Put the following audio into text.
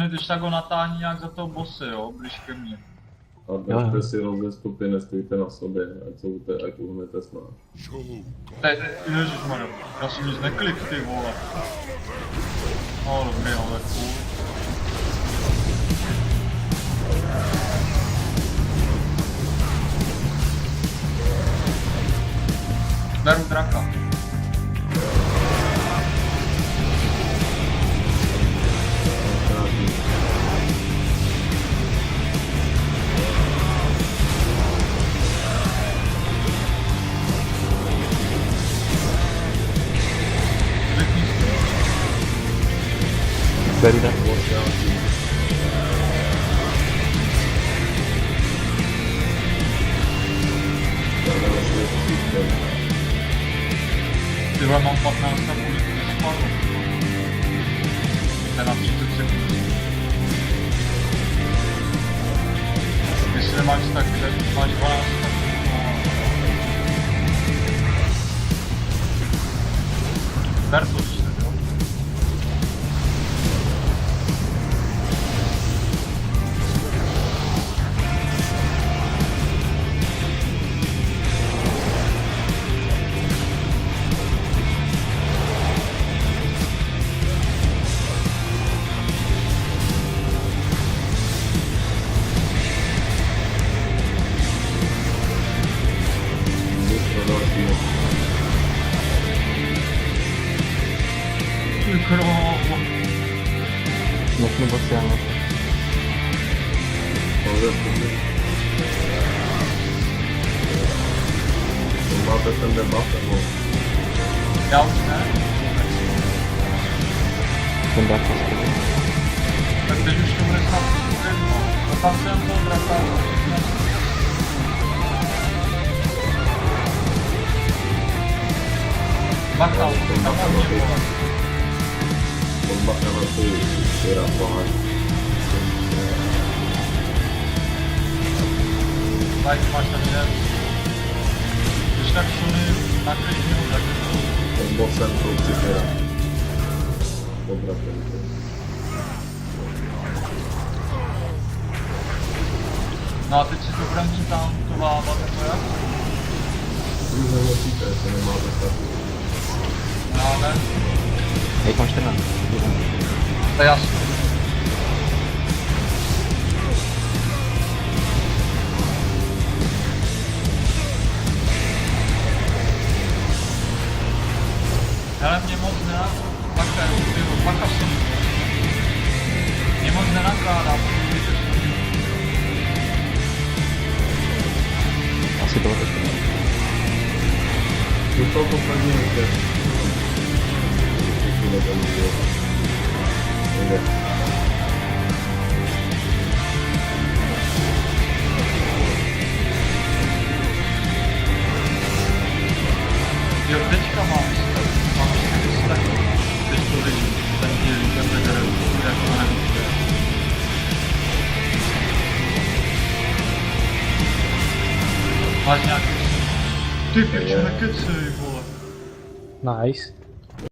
mi když tak ho natáhni nějak za toho bossy, jo, blíž ke mně. A držte si rozestupy, nestůjte na sobě, ať uhnete s námi. Ježišmarja, já jsem nic neklik, ty vole. No dobrý, ale cool. Beru draka. Beru draka. Tyhle mám 15 sekund, spadl. To je na 30 sekund. Jestli nemáš tak, kde máš 12 sekund. Ber to si, jo? Ty krávo. Nechnu bossy, ano. Máte ten debuff, nebo? Já už ne. Ten draka skvělý. Tak teď už to bude snad všechno. A tam jsem toho draka. Bacha, tam mám mě vole. Bacha na ty rapáč. Like, máš tam jeden. Když tak šuny, naklidni ho taky. Ten bossem jsou tři tyra. Dobra, to. No a teď si to budeme tam to vávat, jako jak? Už nemusíte, to nemáte stavu. Já ne. Jak mám 14? To je jasný. Hele, mě moc Paka jsem. Mě moc nenakládá, protože to je Asi bylo to špatně. Do toho poslední místě. Jo, teďka mám stack. Teď to vidím, ten díl, ten begr, jak to nevíte. Máš nějaký... Ty piče, nekecej, vole. Nice.